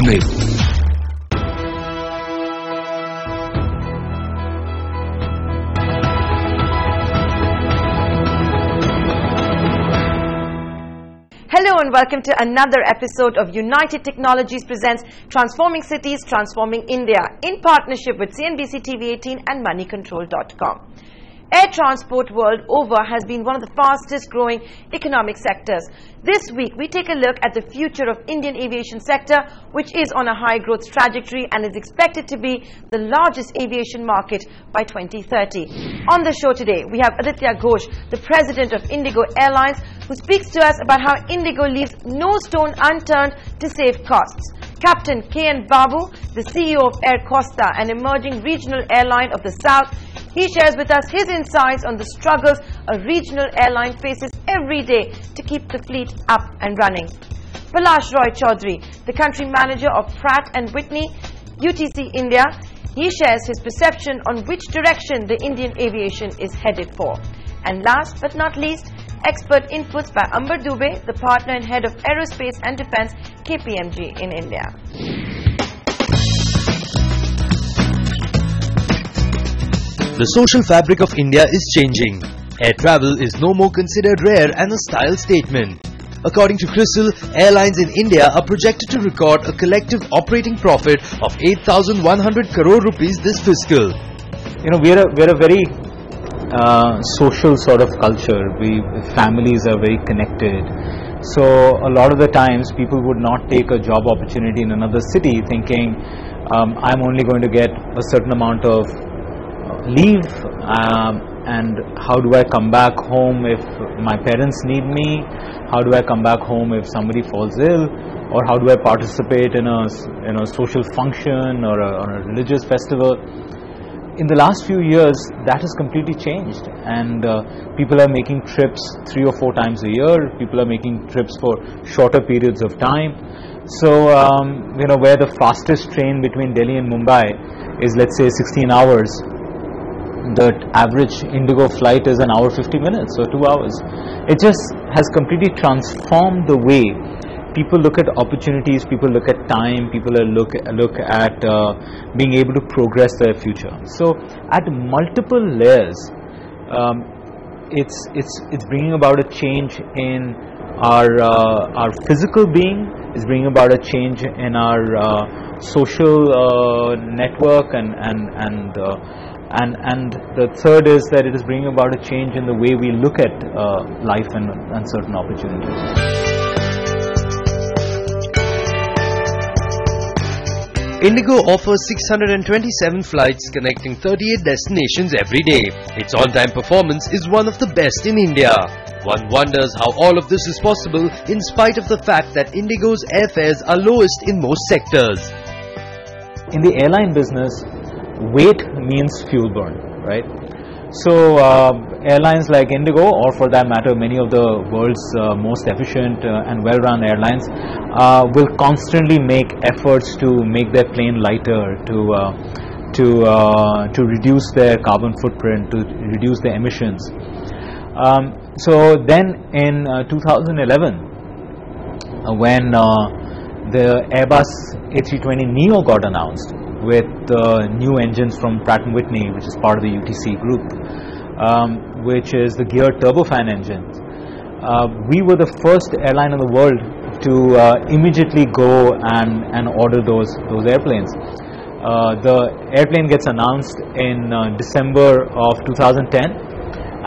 email. Hello and welcome to another episode of United Technologies presents Transforming Cities, Transforming India in partnership with CNBC TV18 and moneycontrol.com. Air transport world over has been one of the fastest growing economic sectors. This week we take a look at the future of Indian aviation sector, which is on a high growth trajectory and is expected to be the largest aviation market by 2030. On the show today we have Aditya Ghosh, the president of Indigo Airlines, who speaks to us about how Indigo leaves no stone unturned to save costs. Captain K.N. Babu, the CEO of Air Costa, an emerging regional airline of the South, he shares with us his insights on the struggles a regional airline faces every day to keep the fleet up and running. Palash Roy Chaudhary, the country manager of Pratt & Whitney, UTC India, he shares his perception on which direction the Indian aviation is headed for. And last but not least, expert inputs by Amber Dubey, the partner and head of Aerospace and Defence, KPMG in India. The social fabric of India is changing. Air travel is no more considered rare and a style statement. According to CRISIL, airlines in India are projected to record a collective operating profit of 8,100 crore rupees this fiscal. You know, we're a very social sort of culture. Families are very connected. So a lot of the times people would not take a job opportunity in another city thinking I'm only going to get a certain amount of leave, and how do I come back home if my parents need me? How do I come back home if somebody falls ill? Or how do I participate in a social function or a religious festival? In the last few years, that has completely changed, and people are making trips 3 or 4 times a year. People are making trips for shorter periods of time. So, where the fastest train between Delhi and Mumbai is, let's say, 16 hours, the average Indigo flight is 1 hour 50 minutes or 2 hours. It just has completely transformed the way people look at opportunities, people look at time, people look at being able to progress their future. So at multiple layers, it's bringing about a change in our physical being. It's bringing about a change in our social network, and the third is that it is bringing about a change in the way we look at life and certain opportunities. Indigo offers 627 flights connecting 38 destinations every day. Its on-time performance is one of the best in India. One wonders how all of this is possible in spite of the fact that Indigo's airfares are lowest in most sectors. In the airline business, weight means fuel burn, right? So airlines like Indigo, or for that matter many of the world's most efficient and well-run airlines, will constantly make efforts to make their plane lighter, to reduce their carbon footprint, to reduce their emissions. So then in 2011, when the Airbus A320neo got announced, with new engines from Pratt & Whitney, which is part of the UTC group, which is the geared turbofan engines. We were the first airline in the world to immediately go and order those airplanes. The airplane gets announced in December of 2010,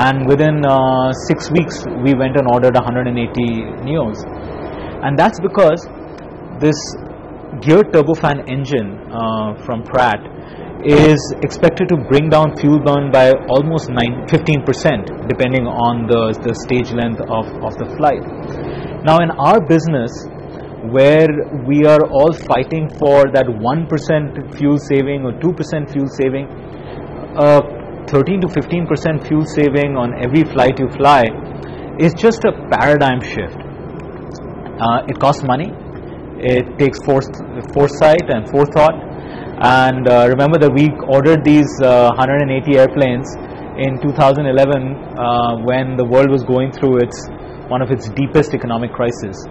and within 6 weeks we went and ordered 180 Neos, and that's because this geared turbofan engine from Pratt is expected to bring down fuel burn by almost 15%, depending on the stage length of the flight. Now in our business, where we are all fighting for that 1% fuel saving or 2% fuel saving, 13 to 15% fuel saving on every flight you fly is just a paradigm shift. It costs money. It takes foresight and forethought, and remember that we ordered these 180 airplanes in 2011 when the world was going through one of its deepest economic crisis.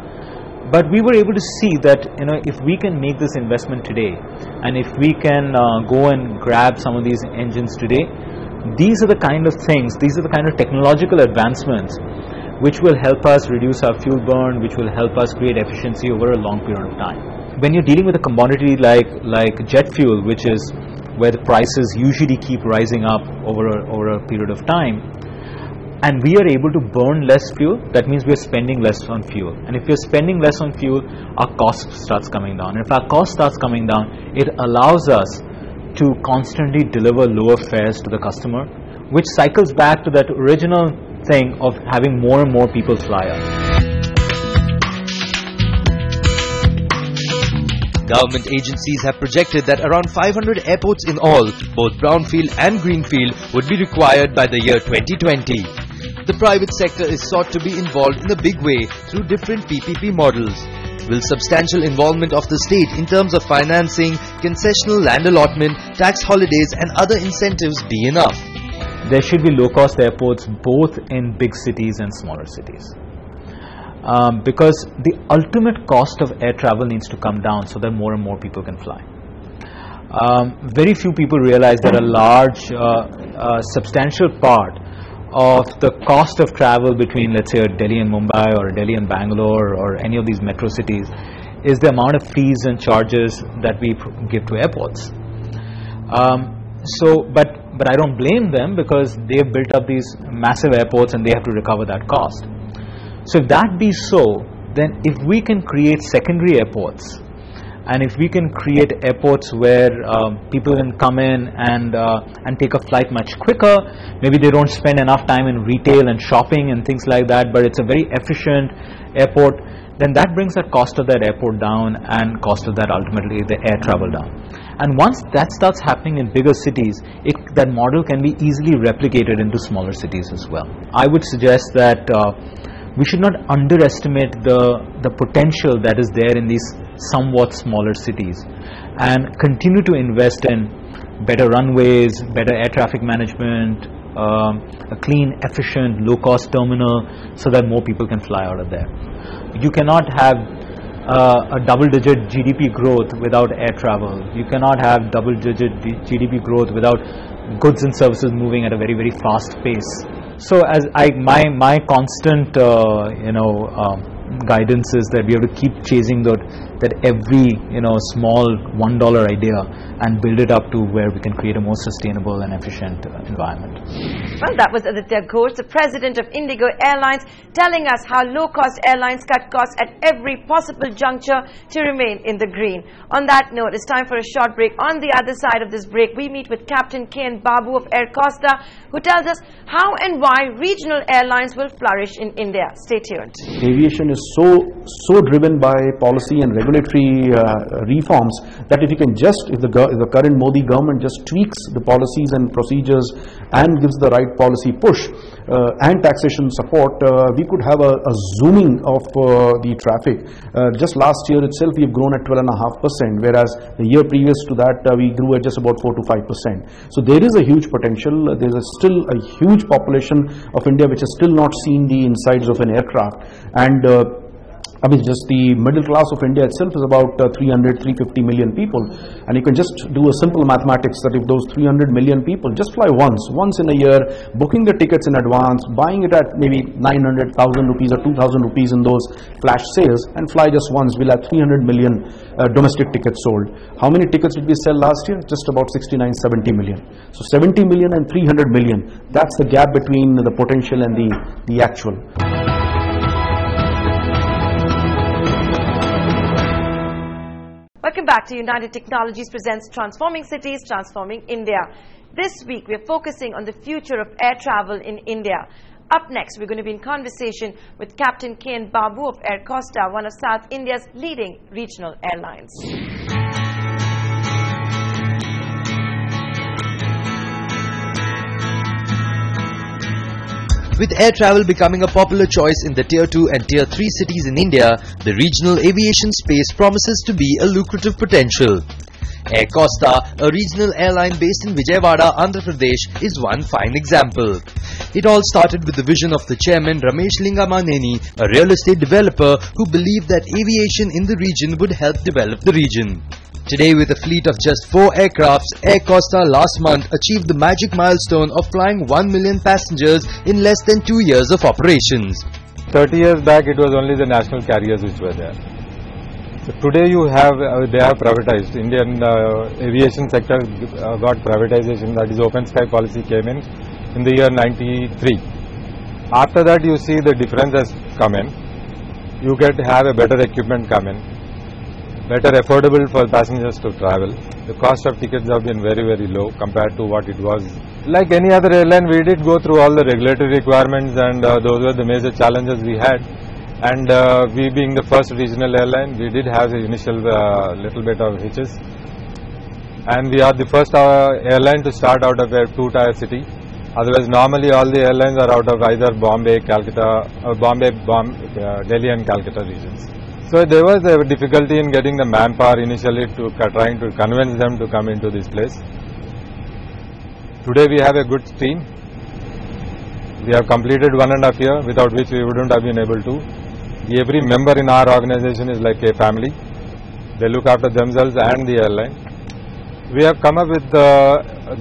But we were able to see that, if we can make this investment today, and if we can go and grab some of these engines today, these are the kind of things, these are the kind of technological advancements which will help us reduce our fuel burn, which will help us create efficiency over a long period of time. When you're dealing with a commodity like jet fuel, which is where the prices usually keep rising up over a period of time, and we are able to burn less fuel, that means we are spending less on fuel. And if we are spending less on fuel, our cost starts coming down. And if our cost starts coming down, it allows us to constantly deliver lower fares to the customer, which cycles back to that original thing of having more and more people fly us. Government agencies have projected that around 500 airports in all, both brownfield and greenfield, would be required by the year 2020. The private sector is sought to be involved in a big way through different PPP models. Will substantial involvement of the state in terms of financing, concessional land allotment, tax holidays and other incentives be enough? There should be low-cost airports both in big cities and smaller cities. Because the ultimate cost of air travel needs to come down so that more and more people can fly. Very few people realize that a large, substantial part of the cost of travel between, let's say, Delhi and Mumbai or Delhi and Bangalore or any of these metro cities is the amount of fees and charges that we give to airports. But I don't blame them, because they have built up these massive airports and they have to recover that cost. So if that be so, then if we can create secondary airports, and if we can create airports where people can come in and take a flight much quicker, maybe they don't spend enough time in retail and shopping and things like that, but it's a very efficient airport, then that brings the cost of that airport down and cost of that ultimately the air travel down. And once that starts happening in bigger cities, that model can be easily replicated into smaller cities as well. I would suggest that we should not underestimate the potential that is there in these somewhat smaller cities, and continue to invest in better runways, better air traffic management, a clean, efficient, low-cost terminal, so that more people can fly out of there. You cannot have a double-digit GDP growth without air travel. You cannot have double-digit GDP growth without goods and services moving at a very, very fast pace. So, as my constant guidance is that we have to keep chasing that every small $1 idea and build it up to where we can create a more sustainable and efficient environment. Well, that was Aditya Ghosh, the president of Indigo Airlines, telling us how low-cost airlines cut costs at every possible juncture to remain in the green. On that note, it's time for a short break. On the other side of this break, we meet with Captain K.N. Babu of Air Costa, who tells us how and why regional airlines will flourish in India. Stay tuned. Aviation is so driven by policy and regulatory reforms that if the current Modi government just tweaks the policies and procedures and gives the right policy push and taxation support, we could have a zooming of the traffic. Just last year itself we have grown at 12.5%, whereas the year previous to that we grew at just about 4 to 5%. So there is a huge potential. There is still a huge population of India which has still not seen the insides of an aircraft, and just the middle class of India itself is about 350 million people, and you can just do a simple mathematics that if those 300 million people just fly once in a year, booking the tickets in advance, buying it at maybe 900,000 rupees or 2,000 rupees in those flash sales, and fly just once, we'll have 300 million domestic tickets sold. How many tickets did we sell last year? Just about 69-70 million. So 70 million and 300 million, that's the gap between the potential and the actual. Welcome back to United Technologies presents Transforming Cities, Transforming India. This week we're focusing on the future of air travel in India. Up next, we're going to be in conversation with Captain K.N. Babu of Air Costa, one of South India's leading regional airlines. With air travel becoming a popular choice in the Tier 2 and Tier 3 cities in India, the regional aviation space promises to be a lucrative potential. Air Costa, a regional airline based in Vijayawada, Andhra Pradesh, is one fine example. It all started with the vision of the chairman Ramesh Lingamaneni, a real estate developer who believed that aviation in the region would help develop the region. Today, with a fleet of just 4 aircrafts, Air Costa last month achieved the magic milestone of flying 1 million passengers in less than 2 years of operations. 30 years back, it was only the national carriers which were there. So today, they have privatized. Indian aviation sector got privatization. That is, open sky policy came in the year 93. After that, you see the difference has come in. You have a better equipment come in. Better affordable for passengers to travel. The cost of tickets have been very, very low compared to what it was. Like any other airline, we did go through all the regulatory requirements, and those were the major challenges we had. And we being the first regional airline, we did have the initial little bit of hitches. And we are the first airline to start out of a 2-tier city. Otherwise, normally all the airlines are out of either Bombay, Calcutta, or Delhi and Calcutta regions. So there was a difficulty in getting the manpower initially to trying to convince them to come into this place. Today we have a good team. We have completed 1.5 years, without which we wouldn't have been able to. Every member in our organization is like a family. They look after themselves and the airline. We have come up with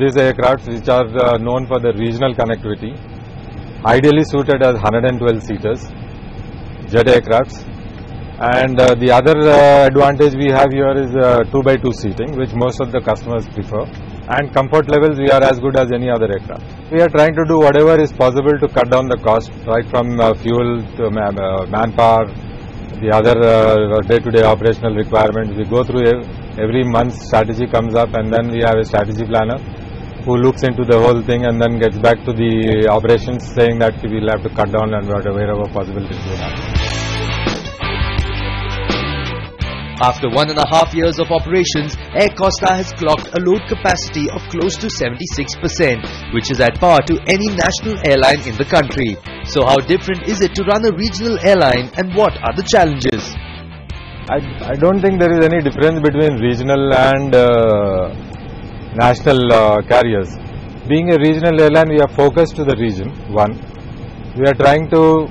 these aircrafts which are known for the regional connectivity, ideally suited as 112 seaters, jet aircrafts. And the other advantage we have here is 2x2 seating, which most of the customers prefer. And comfort levels, we are as good as any other aircraft. We are trying to do whatever is possible to cut down the cost, right from fuel to manpower, the other day-to-day operational requirements. We go through every month, strategy comes up, and then we have a strategy planner who looks into the whole thing and then gets back to the operations saying that we will have to cut down and wherever possibilities we have. After 1.5 years of operations, Air Costa has clocked a load capacity of close to 76%, which is at par to any national airline in the country. So how different is it to run a regional airline, and what are the challenges? I don't think there is any difference between regional and national carriers. Being a regional airline, we are focused to the region, one. We are trying to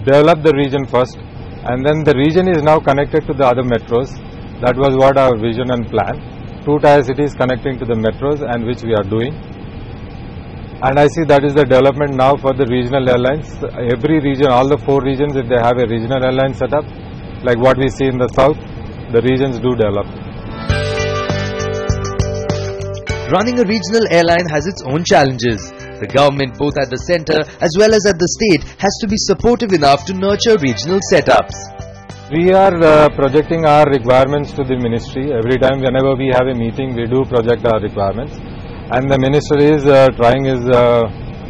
develop the region first. And then the region is now connected to the other metros. That was what our vision and plan. 2-tier cities connecting to the metros, and which we are doing. And I see that is the development now for the regional airlines. Every region, all the 4 regions, if they have a regional airline set up, like what we see in the south, the regions do develop. Running a regional airline has its own challenges. The government, both at the centre as well as at the state, has to be supportive enough to nurture regional setups. We are projecting our requirements to the ministry. Every time whenever we have a meeting, we do project our requirements. And the ministry is trying his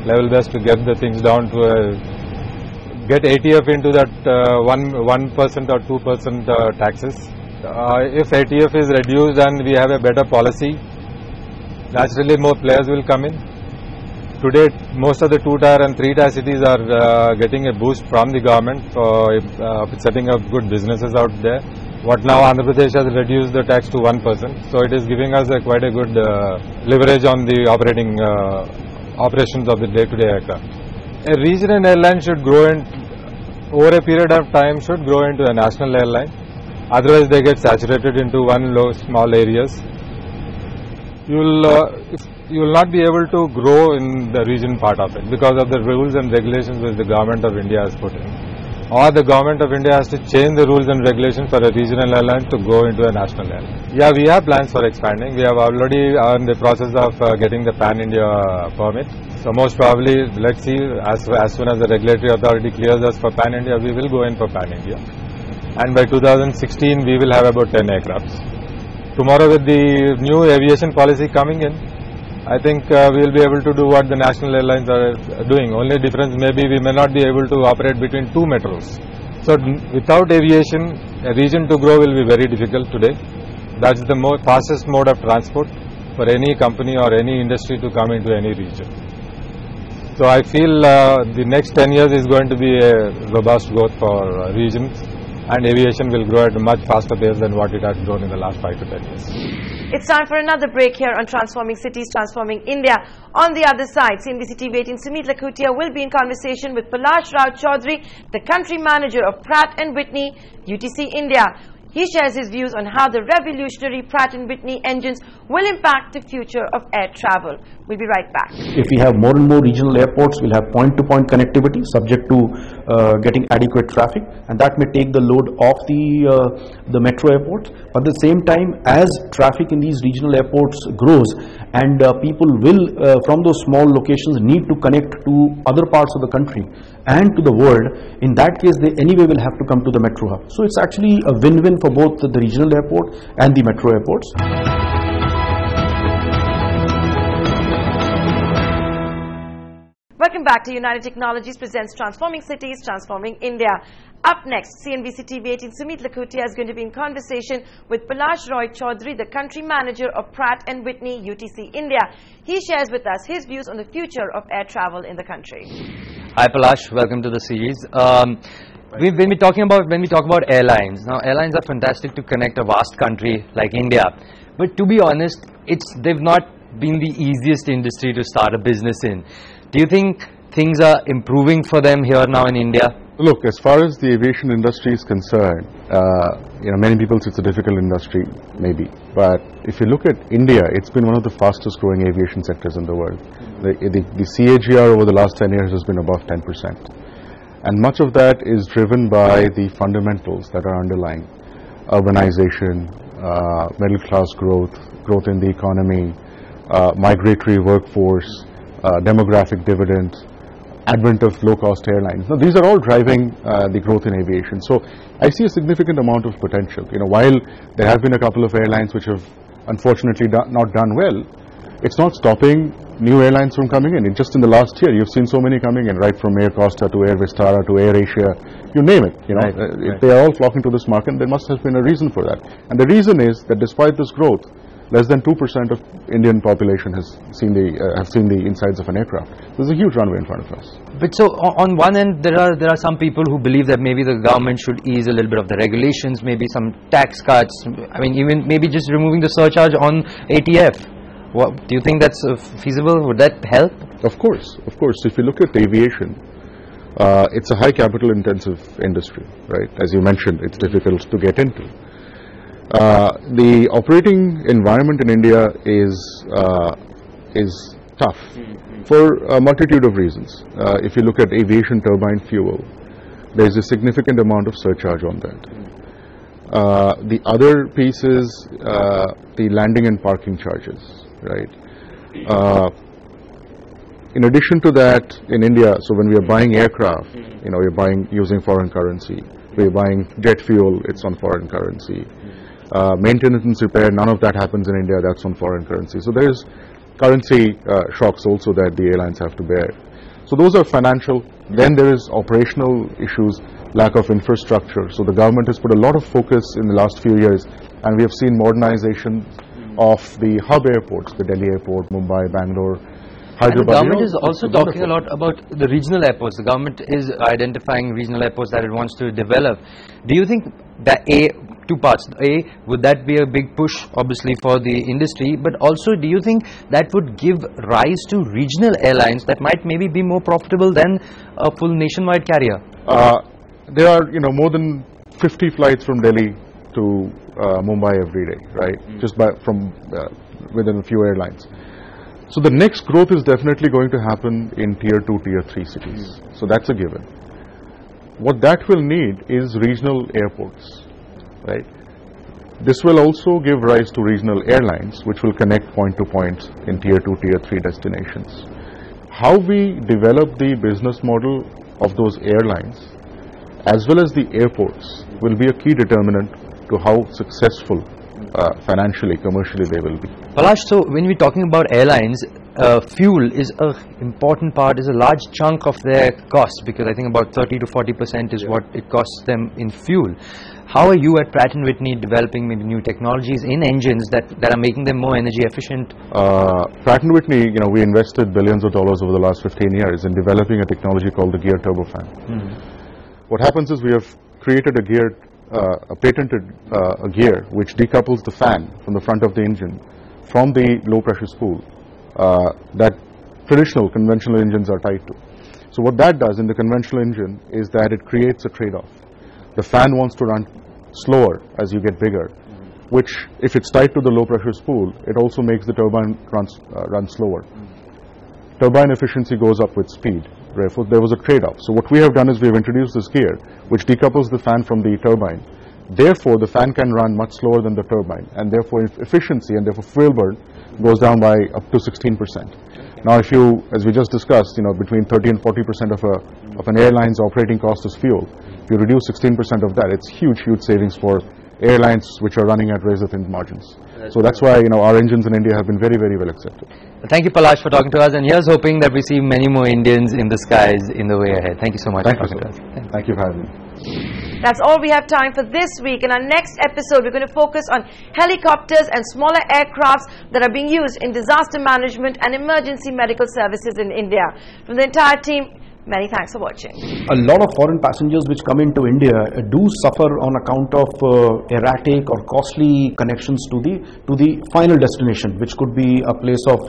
level best to get the things down to get ATF into that 1% or 2% taxes. If ATF is reduced and we have a better policy, naturally more players will come in. Today, most of the 2-tier and 3-tier cities are getting a boost from the government for setting up good businesses out there. What now Andhra Pradesh has reduced the tax to 1%, so it is giving us quite a good leverage on the operations of the day-to-day aircraft. A regional airline should grow over a period of time, should grow into a national airline. Otherwise, they get saturated into small areas. You will not be able to grow in the region part of it because of the rules and regulations which the government of India has put in. Or the government of India has to change the rules and regulations for a regional airline to go into a national airline. Yeah, we have plans for expanding. We have already in the process of getting the Pan-India permit. So most probably, let's see, as soon as the regulatory authority clears us for Pan-India, we will go in for Pan-India. And by 2016, we will have about 10 aircrafts. Tomorrow, with the new aviation policy coming in, I think we will be able to do what the national airlines are doing. Only difference maybe we may not be able to operate between 2 metros. So without aviation, a region to grow will be very difficult today. That's the fastest mode of transport for any company or any industry to come into any region. So I feel the next 10 years is going to be a robust growth for regions, and aviation will grow at a much faster pace than what it has grown in the last 5 to 10 years. It's time for another break here on Transforming Cities, Transforming India. On the other side, CNBC TV18 Sumit Lakhutia will be in conversation with Palash Rao Chaudhary, the country manager of Pratt & Whitney, UTC India. He shares his views on how the revolutionary Pratt & Whitney engines will impact the future of air travel. We'll be right back. If we have more and more regional airports, we'll have point-to-point connectivity subject to getting adequate traffic, and that may take the load off the metro airports. But at the same time, as traffic in these regional airports grows and people will from those small locations need to connect to other parts of the country and to the world, in that case they anyway will have to come to the metro hub. So it's actually a win-win for both the regional airport and the metro airports. Welcome back to United Technologies presents Transforming Cities, Transforming India. Up next, CNBC TV18 Sumit Lakhutia is going to be in conversation with Palash Roy Chaudhary, the country manager of Pratt & Whitney, UTC India. He shares with us his views on the future of air travel in the country. Hi Palash, welcome to the series. When we talk about airlines, now airlines are fantastic to connect a vast country like India, but to be honest, they've not been the easiest industry to start a business in. Do you think things are improving for them here now in India? Look, as far as the aviation industry is concerned, many people say it's a difficult industry, maybe. But if you look at India, it's been one of the fastest growing aviation sectors in the world. The CAGR over the last 10 years has been above 10%. And much of that is driven by the fundamentals that are underlying. Urbanization, middle class growth, growth in the economy, migratory workforce, demographic dividends, advent of low-cost airlines. Now, these are all driving the growth in aviation. So, I see a significant amount of potential. While there have been a couple of airlines which have unfortunately not done well, it's not stopping new airlines from coming in. Just in the last year, you've seen so many coming in, right from Air Costa to Air Vistara to Air Asia, you name it. If they are all flocking to this market, there must have been a reason for that. And the reason is that despite this growth, less than 2% of Indian population have seen the insides of an aircraft. There's a huge runway in front of us. But so on one end, there are some people who believe that maybe the government should ease a little bit of the regulations, maybe some tax cuts. I mean, even maybe just removing the surcharge on ATF. Do you think that's feasible? Would that help? Of course. If you look at aviation, it's a high capital intensive industry, right? As you mentioned, it's difficult to get into. The operating environment in India is tough for a multitude of reasons. If you look at aviation turbine fuel, there's a significant amount of surcharge on that. The other piece is the landing and parking charges, right? In addition to that, in India, so when we are buying aircraft, we're buying using foreign currency. We're buying jet fuel, it's on foreign currency. Maintenance and repair, none of that happens in India, that's on foreign currency. So there's currency shocks also that the airlines have to bear. So those are financial. Then there is operational issues, lack of infrastructure. So the government has put a lot of focus in the last few years, and we have seen modernization of the hub airports, the Delhi airport, Mumbai, Bangalore, Hyderabad. And the government is also talking a lot about the regional airports. The government is identifying regional airports that it wants to develop. Do you think that two parts. Would that be a big push, obviously, for the industry? But also, do you think that would give rise to regional airlines that might maybe be more profitable than a full nationwide carrier? There are, more than 50 flights from Delhi to Mumbai every day, right? Just from within a few airlines. So the next growth is definitely going to happen in tier 2, tier 3 cities. So that's a given. What that will need is regional airports, right? This will also give rise to regional airlines, which will connect point to point in tier 2, tier 3 destinations. How we develop the business model of those airlines, as well as the airports, will be a key determinant to how successful financially, commercially they will be. Palash, so when we're talking about airlines, fuel is an important part, is a large chunk of their cost, because I think about 30 to 40% is what it costs them in fuel. How are you at Pratt & Whitney developing maybe new technologies in engines that are making them more energy efficient? Pratt & Whitney, we invested billions of dollars over the last 15 years in developing a technology called the gear turbofan. What happens is we have created a geared a patented gear which decouples the fan from the front of the engine from the low pressure spool that traditional conventional engines are tied to. So what that does in the conventional engine is that it creates a trade-off. The fan wants to run slower as you get bigger, which if it's tied to the low pressure spool, it also makes the turbine run slower. Turbine efficiency goes up with speed. Therefore, there was a trade-off. So what we have done is we have introduced this gear which decouples the fan from the turbine. Therefore, the fan can run much slower than the turbine, and therefore efficiency and therefore fuel burn goes down by up to 16%. Now, if you, as we just discussed, between 30 and 40% of an airline's operating cost is fuel. If you reduce 16% of that, it's huge savings for airlines which are running at razor-thin margins. So that's why our engines in India have been very, very well accepted. Thank you, Palash, for talking to us, and here's hoping that we see many more Indians in the skies in the way ahead. Thank you so much for talking to us. Thank you for having me. That's all we have time for this week. In our next episode, we're going to focus on helicopters and smaller aircrafts that are being used in disaster management and emergency medical services in India. From the entire team, many thanks for watching. A lot of foreign passengers which come into India do suffer on account of erratic or costly connections to the final destination, which could be a place of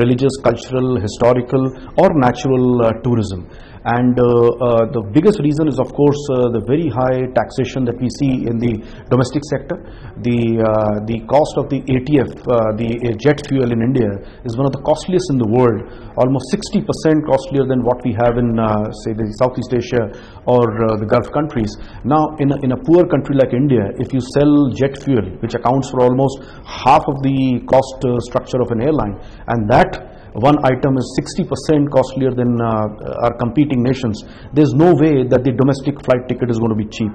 religious, cultural, historical or natural tourism. And the biggest reason is, of course, the very high taxation that we see in the domestic sector. The cost of the ATF, the jet fuel in India, is one of the costliest in the world, almost 60% costlier than what we have in, say, the Southeast Asia or the Gulf countries. Now, in a poor country like India, if you sell jet fuel, which accounts for almost half of the cost structure of an airline, and that one item is 60% costlier than our competing nations, there's no way that the domestic flight ticket is going to be cheap.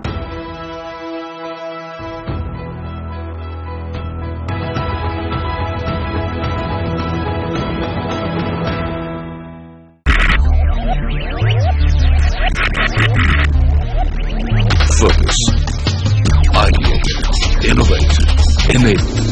Focus, ideate, innovate, enable.